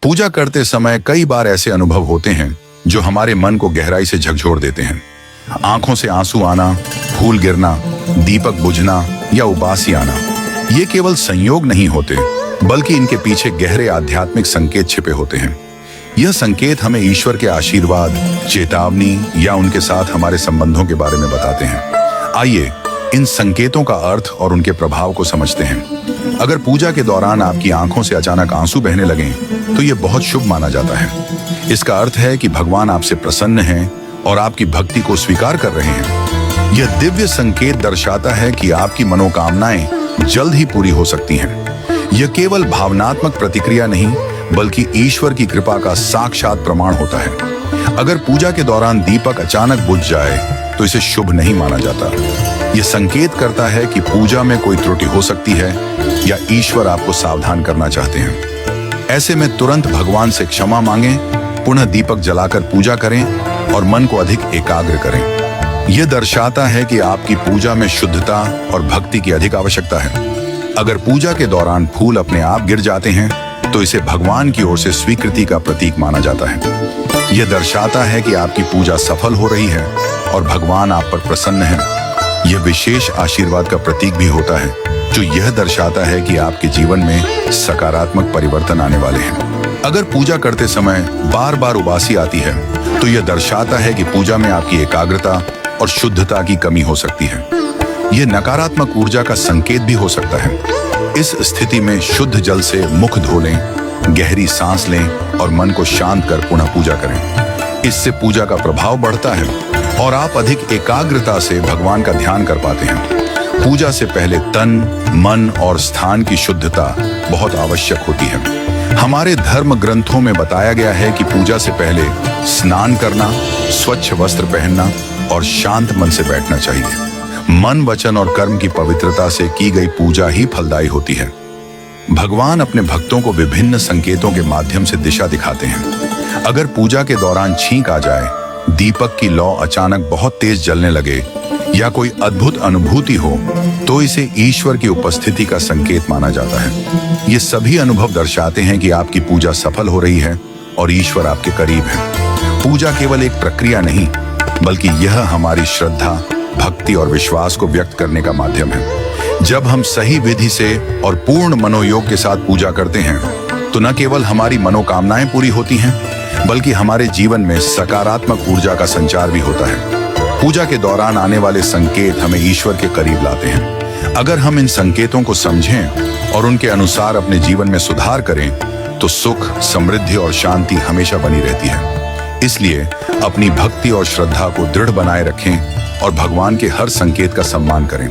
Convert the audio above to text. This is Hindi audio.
पूजा करते समय कई बार ऐसे अनुभव होते हैं जो हमारे मन को गहराई से झकझोर देते हैं। आंखों से आंसू आना, फूल गिरना, दीपक बुझना या उबासी आना, ये केवल संयोग नहीं होते, बल्कि इनके पीछे गहरे आध्यात्मिक संकेत छिपे होते हैं। यह संकेत हमें ईश्वर के आशीर्वाद, चेतावनी या उनके साथ हमारे संबंधों के बारे में बताते हैं। आइए इन संकेतों का अर्थ और उनके प्रभाव को समझते हैं। अगर पूजा के दौरान आपकी आंखों से अचानक आंसू बहने लगें, तो यह बहुत शुभ माना जाता है। इसका अर्थ है कि भगवान आपसे प्रसन्न हैं और आपकी भक्ति को स्वीकार कर रहे हैं। यह दिव्य संकेत दर्शाता है कि आपकी मनोकामनाएं जल्द ही पूरी हो सकती हैं। यह केवल भावनात्मक प्रतिक्रिया नहीं, बल्कि ईश्वर की कृपा का साक्षात प्रमाण होता है। अगर पूजा के दौरान दीपक अचानक बुझ जाए, तो इसे शुभ नहीं माना जाता। यह संकेत करता है कि पूजा में कोई त्रुटि हो सकती है या ईश्वर आपको सावधान करना चाहते हैं। ऐसे में तुरंत भगवान से क्षमा मांगें, पुनः दीपक जलाकर पूजा करें और मन को अधिक एकाग्र करें। यह दर्शाता है कि आपकी पूजा में शुद्धता और भक्ति की अधिक आवश्यकता है। अगर पूजा के दौरान फूल अपने आप गिर जाते हैं, तो इसे भगवान की ओर से स्वीकृति का प्रतीक माना जाता है। यह दर्शाता है कि आपकी पूजा सफल हो रही है और भगवान आप पर प्रसन्न है। यह विशेष आशीर्वाद का प्रतीक भी होता है, जो यह दर्शाता है कि आपके जीवन में सकारात्मक परिवर्तन आने वाले हैं। अगर पूजा करते समय बार बार उबासी आती है, तो यह दर्शाता है कि पूजा में आपकी एकाग्रता और शुद्धता की कमी हो सकती है। यह नकारात्मक ऊर्जा का संकेत भी हो सकता है। इस स्थिति में शुद्ध जल से मुख धो लें, गहरी सांस लें और मन को शांत कर पुनः पूजा करें। इससे पूजा का प्रभाव बढ़ता है और आप अधिक एकाग्रता से भगवान का ध्यान कर पाते हैं। पूजा से पहले तन, मन और स्थान की शुद्धता बहुत आवश्यक होती है। हमारे धर्म ग्रंथों में बताया गया है कि पूजा से पहले स्नान करना, स्वच्छ वस्त्र पहनना और शांत मन से बैठना चाहिए। मन, वचन और कर्म की पवित्रता से की गई पूजा ही फलदायी होती है। भगवान अपने भक्तों को विभिन्न संकेतों के माध्यम से दिशा दिखाते हैं। अगर पूजा के दौरान छींक आ जाए, दीपक की लौ अचानक बहुत तेज जलने लगे या कोई अद्भुत अनुभूति हो, तो इसे ईश्वर की उपस्थिति का संकेत माना जाता है। ये सभी अनुभव दर्शाते हैं कि आपकी पूजा सफल हो रही है और ईश्वर आपके करीब है। पूजा केवल एक प्रक्रिया नहीं, बल्कि यह हमारी श्रद्धा, भक्ति और विश्वास को व्यक्त करने का माध्यम है। जब हम सही विधि से और पूर्ण मनोयोग के साथ पूजा करते हैं, तो न केवल हमारी मनोकामनाएं पूरी होती हैं, बल्कि हमारे जीवन में सकारात्मक ऊर्जा का संचार भी होता है। पूजा के दौरान आने वाले संकेत हमें ईश्वर के करीब लाते हैं। अगर हम इन संकेतों को समझें और उनके अनुसार अपने जीवन में सुधार करें, तो सुख, समृद्धि और शांति हमेशा बनी रहती है। इसलिए अपनी भक्ति और श्रद्धा को दृढ़ बनाए रखें और भगवान के हर संकेत का सम्मान करें।